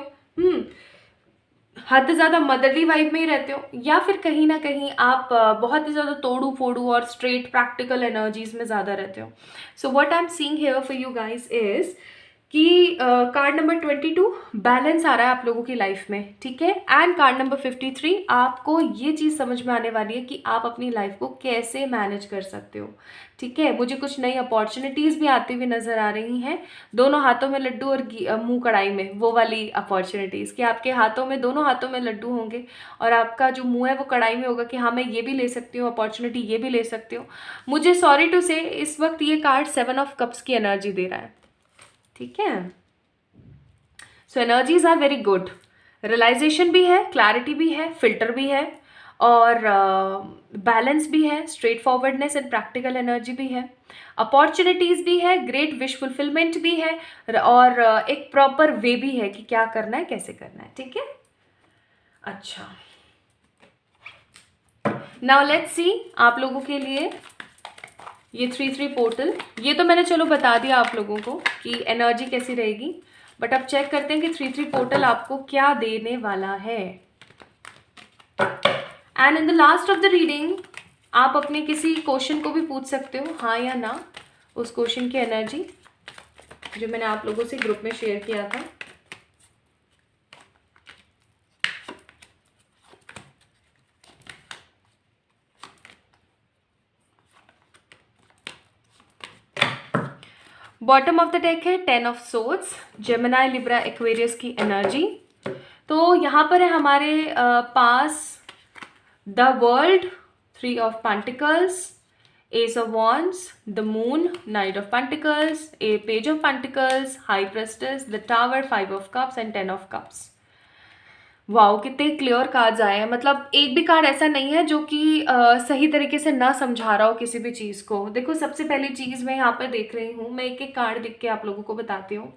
हद ज़्यादा मदरली वाइब में ही रहते हो, या फिर कहीं ना कहीं आप बहुत ही ज़्यादा तोड़ू फोड़ू और स्ट्रेट प्रैक्टिकल एनर्जीज में ज़्यादा रहते हो। So what I am seeing here for you guys is कि कार्ड नंबर 22 बैलेंस आ रहा है आप लोगों की लाइफ में। ठीक है, एंड कार्ड नंबर 53 आपको ये चीज़ समझ में आने वाली है कि आप अपनी लाइफ को कैसे मैनेज कर सकते हो। ठीक है, मुझे कुछ नई अपॉर्चुनिटीज़ भी आती हुई नज़र आ रही हैं। दोनों हाथों में लड्डू और मुंह कढ़ाई में, वो वाली अपॉर्चुनिटीज़ कि आपके हाथों में, दोनों हाथों में लड्डू होंगे और आपका जो मुंह है वो कढ़ाई में होगा कि हाँ मैं ये भी ले सकती हूँ अपॉर्चुनिटी, ये भी ले सकती हूँ। मुझे सॉरी टू से इस वक्त ये कार्ड 7 ऑफ कप्स की एनर्जी दे रहा है। ठीक है, so energies are very good, realisation भी है, क्लैरिटी भी है, फिल्टर भी है, और बैलेंस भी है, straight forwardness and practical energy भी है, अपॉर्चुनिटीज़ भी है, ग्रेट विश फुलफिलमेंट भी है, और एक प्रॉपर वे भी है कि क्या करना है, कैसे करना है. ठीक है. अच्छा, नाउ लेट्स सी आप लोगों के लिए ये 3-3 पोर्टल. ये तो मैंने चलो बता दिया आप लोगों को कि एनर्जी कैसी रहेगी, बट अब चेक करते हैं कि 3-3 पोर्टल आपको क्या देने वाला है. And in the last of the reading आप अपने किसी क्वेश्चन को भी पूछ सकते हो, हाँ या ना, उस क्वेश्चन की एनर्जी जो मैंने आप लोगों से ग्रुप में शेयर किया था. बॉटम ऑफ द डेक है 10 of swords, Gemini, Libra, Aquarius की एनर्जी. तो यहाँ पर है हमारे पास the world, 3 of pentacles, ace of wands, the moon, knight of pentacles, a page of pentacles, high priestess, the tower, 5 of cups and 10 of cups. Wow, कितने clear cards आए हैं. मतलब एक भी कार्ड ऐसा नहीं है जो कि सही तरीके से ना समझा रहा हो किसी भी चीज़ को. देखो, सबसे पहली चीज़ मैं यहाँ पर देख रही हूँ, मैं एक एक कार्ड देख के आप लोगों को बताती हूँ.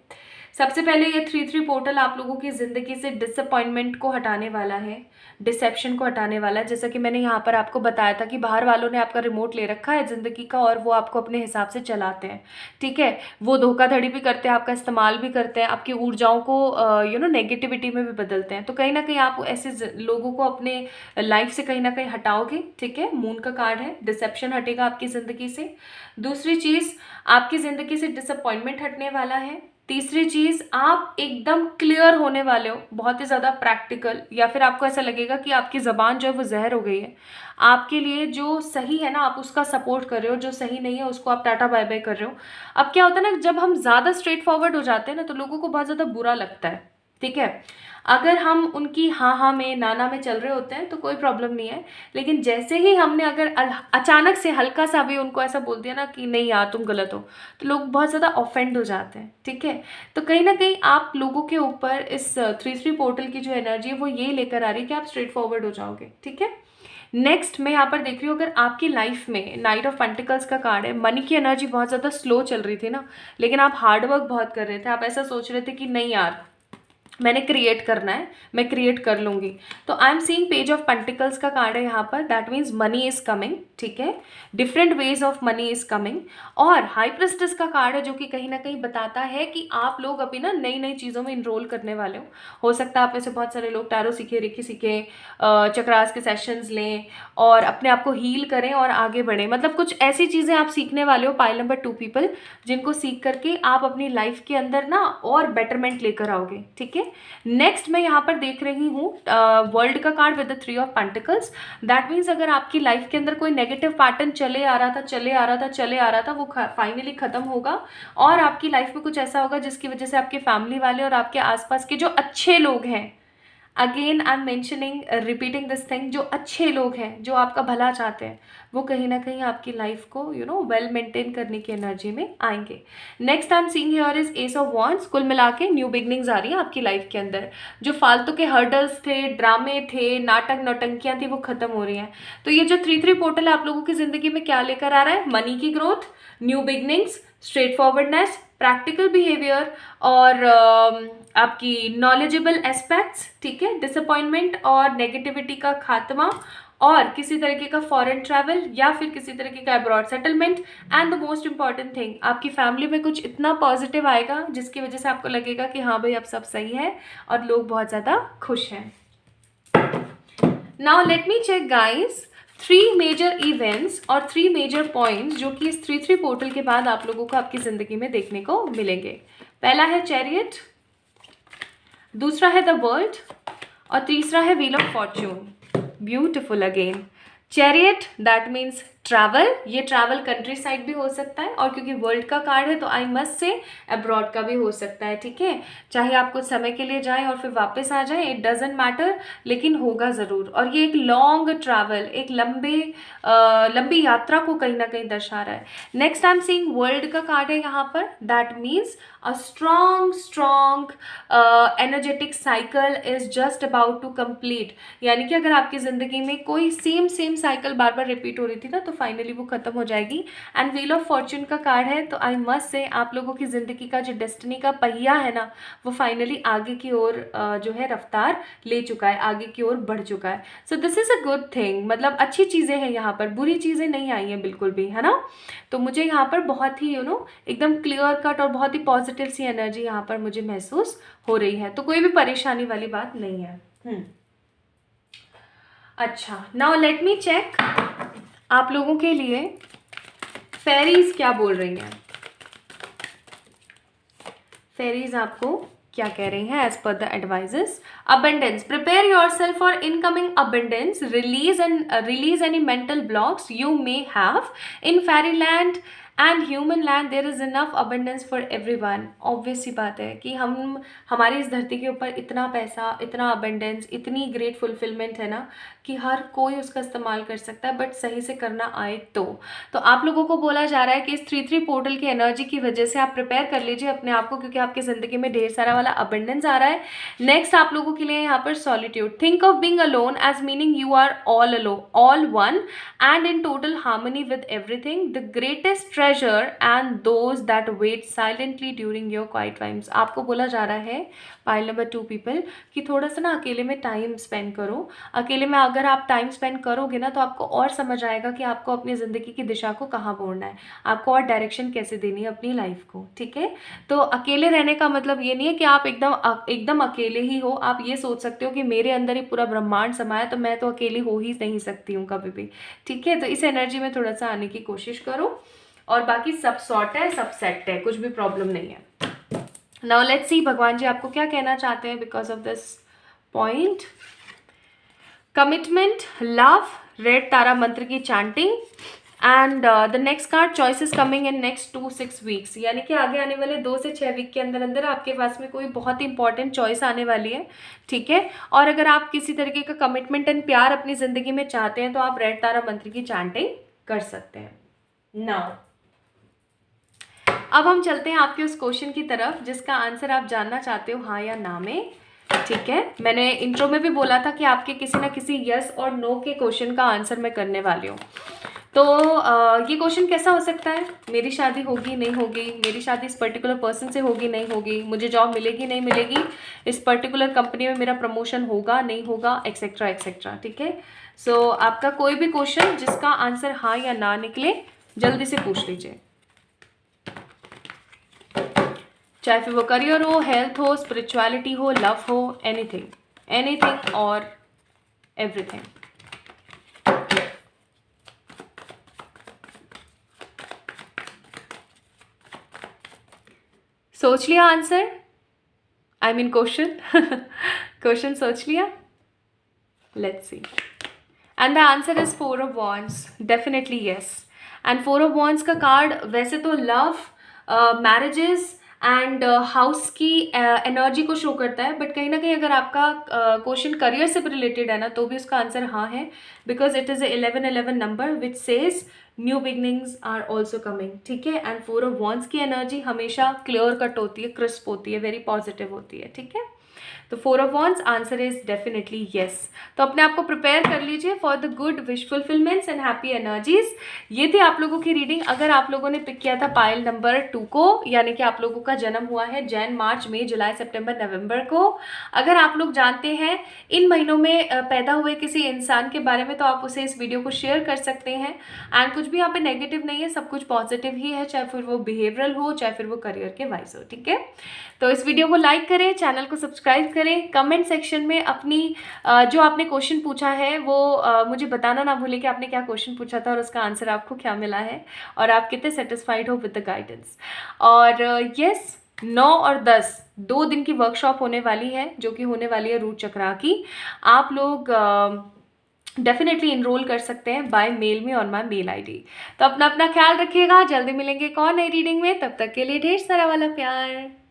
सबसे पहले ये 3-3 पोर्टल आप लोगों की ज़िंदगी से डिसअपॉइंटमेंट को हटाने वाला है, डिसेप्शन को हटाने वाला है. जैसा कि मैंने यहाँ पर आपको बताया था कि बाहर वालों ने आपका रिमोट ले रखा है ज़िंदगी का और वो आपको अपने हिसाब से चलाते हैं. ठीक है, वो धोखाधड़ी भी करते हैं, आपका इस्तेमाल भी करते हैं, आपकी ऊर्जाओं को नेगेटिविटी में भी बदलते हैं. तो कहीं ना कहीं आप ऐसे लोगों को अपने लाइफ से कहीं ना कहीं हटाओगे. ठीक है, मून का कार्ड है, डिसेप्शन हटेगा आपकी ज़िंदगी से. दूसरी चीज़, आपकी ज़िंदगी से डिसअपॉइंटमेंट हटने वाला है. तीसरी चीज़, आप एकदम क्लियर होने वाले हो, बहुत ही ज़्यादा प्रैक्टिकल, या फिर आपको ऐसा लगेगा कि आपकी ज़बान जो है वो जहर हो गई है. आपके लिए जो सही है ना आप उसका सपोर्ट कर रहे हो, जो सही नहीं है उसको आप टाटा बाय बाय कर रहे हो. अब क्या होता है ना, जब हम ज़्यादा स्ट्रेट फॉरवर्ड हो जाते हैं ना तो लोगों को बहुत ज़्यादा बुरा लगता है. ठीक है, अगर हम उनकी हाँ हाँ में, नाना में चल रहे होते हैं तो कोई प्रॉब्लम नहीं है. लेकिन जैसे ही हमने अगर अचानक से हल्का सा भी उनको ऐसा बोल दिया ना कि नहीं यार तुम गलत हो, तो लोग बहुत ज़्यादा ऑफेंड हो जाते हैं. ठीक है, तो कहीं ना कहीं आप लोगों के ऊपर इस 3-3 पोर्टल की जो एनर्जी है वो ये लेकर आ रही है कि आप स्ट्रेट फॉरवर्ड हो जाओगे. ठीक है. नेक्स्ट मैं यहाँ पर देख रही हूँ, अगर आपकी लाइफ में नाइट ऑफ पेंटिकल्स का कार्ड है, मनी की एनर्जी बहुत ज़्यादा स्लो चल रही थी ना, लेकिन आप हार्डवर्क बहुत कर रहे थे, आप ऐसा सोच रहे थे कि नहीं यार मैंने क्रिएट करना है, मैं क्रिएट कर लूँगी. तो आई am seeing page of pentacles का कार्ड है यहाँ पर. That means money is coming. ठीक है, different ways of money is coming. और हाई प्रेस्टेस का कार्ड है जो कि कहीं ना कहीं बताता है कि आप लोग अभी ना नई नई चीज़ों में इनरोल करने वाले हो सकता है आप में से बहुत सारे लोग टैरो सीखे, रेकी सीखे, चक्रास के सेशंस लें और अपने आप को हील करें और आगे बढ़ें. मतलब कुछ ऐसी चीज़ें आप सीखने वाले हो, पाइल नंबर 2 पीपल, जिनको सीख करके आप अपनी लाइफ के अंदर ना और बेटरमेंट लेकर आओगे. ठीक है. नेक्स्ट मैं यहाँ पर देख रही हूँ वर्ल्ड का card with the 3 of pentacles. That means अगर आपकी लाइफ के अंदर कोई नेगेटिव पैटर्न चले आ रहा था वो फाइनली खत्म होगा और आपकी लाइफ में कुछ ऐसा होगा जिसकी वजह से आपके फैमिली वाले और आपके आसपास के जो अच्छे लोग हैं, again I am mentioning, repeating this thing, जो अच्छे लोग हैं जो आपका भला चाहते हैं वो कहीं ना कहीं आपकी लाइफ को वेल मेंटेन करने की एनर्जी में आएंगे. Next I am seeing here is S of wands. कुल मिला के न्यू बिगनिंग्स आ रही है आपकी लाइफ के अंदर. जो फालतू के हर्डल्स थे, ड्रामे थे, नाटक नौटंकियाँ थी, वो खत्म हो रही हैं. तो ये जो 3-3 पोर्टल आप लोगों की जिंदगी में क्या लेकर आ रहा है? मनी की growth, new beginnings, straight forwardness, practical behaviour और आपकी नॉलेजेबल एस्पेक्ट्स. ठीक है, डिसअपॉइंटमेंट और नेगेटिविटी का खात्मा और किसी तरीके का फॉरेन ट्रैवल या फिर किसी तरीके का abroad settlement. And the most important thing, आपकी फैमिली में कुछ इतना पॉजिटिव आएगा जिसकी वजह से आपको लगेगा कि हाँ भाई अब सब सही है और लोग बहुत ज़्यादा खुश हैं. Now let me check guys 3 major events और 3 मेजर पॉइंट्स जो कि इस 3-3 पोर्टल के बाद आप लोगों को आपकी ज़िंदगी में देखने को मिलेंगे. पहला है चैरियट, दूसरा है द वर्ल्ड और तीसरा है wheel of Fortune. Beautiful. Again chariot, that means travel, ये ट्रैवल कंट्री साइड भी हो सकता है, और क्योंकि वर्ल्ड का कार्ड है तो आई मस्ट से अब्रॉड का भी हो सकता है, ठीक है। चाहे आप कुछ समय के लिए जाएं और फिर वापस आ जाएं, इट डजेंट मैटर, लेकिन होगा ज़रूर। और ये एक लॉन्ग ट्रैवल, एक लंबी यात्रा को कहीं ना कहीं दर्शा रहा है। Next I am seeing world का कार्ड है यहाँ पर, that means a strong energetic cycle is just about to complete. यानी कि अगर आपकी ज़िंदगी में कोई सेम साइकिल बार बार रिपीट हो रही थी ना, तो फाइनली वो ख़त्म हो जाएगी। एंड व्हील ऑफ फॉर्च्यून का कार्ड है, तो आई मस्ट से आप लोगों की ज़िंदगी का जो डेस्टिनी का पहिया है ना, वो फाइनली आगे की ओर जो है रफ्तार ले चुका है, आगे की ओर बढ़ चुका है। So this is a good thing, मतलब अच्छी चीज़ें हैं यहाँ पर, बुरी चीज़ें नहीं आई हैं बिल्कुल भी, है ना। तो मुझे यहाँ पर बहुत ही एकदम क्लियर कट और बहुत ही पॉजिटिव सी एनर्जी यहाँ पर मुझे महसूस हो रही है, तो कोई भी परेशानी वाली बात नहीं है। अच्छा, नाउ लेट मी चेक आप लोगों के लिए फेरीज क्या बोल रही हैं। फेरीज आपको क्या कह रही हैं as per the advices. Abundance, prepare yourself for incoming abundance, release any mental blocks you may have in fairyland and human land. There is enough abundance for everyone. Obvious सी बात है कि हमारी इस धरती के ऊपर इतना पैसा, इतना अबंडेंस, इतनी ग्रेट फुलफिलमेंट है ना कि हर कोई उसका इस्तेमाल कर सकता है, बट सही से करना आए तो आप लोगों को बोला जा रहा है कि इस 3-3 पोर्टल की एनर्जी की वजह से आप प्रिपेयर कर लीजिए अपने आप को, क्योंकि आपकी ज़िंदगी में ढेर सारा वाला अबंडेंस आ रहा है। नेक्स्ट आप लोगों के लिए यहाँ पर solitude, think of being alone as meaning you are all one and in total harmony with everything, the greatest treasure and those that wait silently during your quiet times. आपको बोला जा रहा है पाइल नंबर 2 पीपल कि थोड़ा सा ना अकेले में टाइम स्पेंड करो। अकेले में अगर आप टाइम स्पेंड करोगे ना, तो आपको और समझ आएगा कि आपको अपनी ज़िंदगी की दिशा को कहाँ मोड़ना है, आपको और डायरेक्शन कैसे देनी है अपनी लाइफ को, ठीक है। तो अकेले रहने का मतलब ये नहीं है कि आप एकदम अकेले ही हो। आप ये सोच सकते हो कि मेरे अंदर ही पूरा ब्रह्मांड समाया, तो मैं तो अकेली हो ही नहीं सकती हूँ कभी भी, ठीक है। तो इस एनर्जी में थोड़ा सा आने की कोशिश करो, और बाकी सब सॉर्ट है, सब सेट है, कुछ भी प्रॉब्लम नहीं है। नाउ लेट्स सी भगवान जी आपको क्या कहना चाहते हैं because of this point. Commitment, love, red Tara mantra की chanting, and the next card choice is coming in next 2-6 weeks. यानी कि आगे आने वाले 2 से 6 वीक के अंदर अंदर आपके पास में कोई बहुत ही इंपॉर्टेंट चॉइस आने वाली है, ठीक है। और अगर आप किसी तरीके का कमिटमेंट एंड प्यार अपनी ज़िंदगी में चाहते हैं, तो आप रेड तारा मंत्र की चैंटिंग कर सकते हैं। नाउ अब हम चलते हैं आपके उस क्वेश्चन की तरफ जिसका आंसर आप जानना चाहते हो हाँ या ना में, ठीक है। मैंने इंट्रो में भी बोला था कि आपके किसी ना किसी यस और नो के क्वेश्चन का आंसर मैं करने वाली हूँ। तो ये क्वेश्चन कैसा हो सकता है, मेरी शादी होगी नहीं होगी, मेरी शादी इस पर्टिकुलर पर्सन से होगी नहीं होगी, मुझे जॉब मिलेगी नहीं मिलेगी, इस पर्टिकुलर कंपनी में मेरा प्रमोशन होगा नहीं होगा, एक्सेट्रा एक्सेट्रा, ठीक है। सो आपका कोई भी क्वेश्चन जिसका आंसर हाँ या ना निकले, जल्दी से पूछ लीजिए, चाहे फिर वो करियर हो, हेल्थ हो, स्पिरिचुअलिटी हो, लव हो, एनीथिंग और एवरीथिंग। सोच लिया आंसर, आई मीन क्वेश्चन सोच लिया? Let's see. And the answer is 4 of wands, definitely yes. And 4 of wands का कार्ड वैसे तो लव, मैरिजेस एंड हाउस की एनर्जी को शो करता है, बट कहीं ना कहीं अगर आपका क्वेश्चन करियर से रिलेटेड है ना, तो भी उसका आंसर हाँ है, because it is 1111 number which says new beginnings are also coming, ठीक है। एंड 4 ऑफ वॉन्ड्स की एनर्जी हमेशा क्लियर कट होती है, क्रिस्प होती है, वेरी पॉजिटिव होती है, ठीक है। तो 4 of wands answer is definitely yes. तो अपने आप को प्रिपेयर कर लीजिए for the good wish fulfilments and happy energies. ये थी आप लोगों की रीडिंग। अगर आप लोगों ने पिक किया था पाइल नंबर 2 को, यानी कि आप लोगों का जन्म हुआ है Jain, March, May, July, September, नवंबर को, अगर आप लोग जानते हैं इन महीनों में पैदा हुए किसी इंसान के बारे में, तो आप उसे इस वीडियो को शेयर कर सकते हैं। एंड कुछ भी यहाँ पे नेगेटिव नहीं है, सब कुछ पॉजिटिव ही है, चाहे फिर वो बिहेवियरल हो, चाहे फिर वो करियर के वाइज हो, ठीक है। तो इस वीडियो को लाइक करें, चैनल को सब्सक्राइब करें, कमेंट सेक्शन में अपनी जो आपने क्वेश्चन पूछा है वो मुझे बताना ना भूलें कि आपने क्या क्वेश्चन पूछा था और उसका आंसर आपको क्या मिला है, और आप कितने सेटिस्फाइड हो विद द गाइडेंस। और यस, 9 और 10 2 दिन की वर्कशॉप होने वाली है, जो कि होने वाली है रूट चक्रा की। आप लोग डेफिनेटली इनरोल कर सकते हैं बाय मेल में ऑन माई मेल आईडी। तो अपना अपना ख्याल रखिएगा, जल्दी मिलेंगे एक और नई रीडिंग में, तब तक के लिए ढेर सारा वाला प्यार।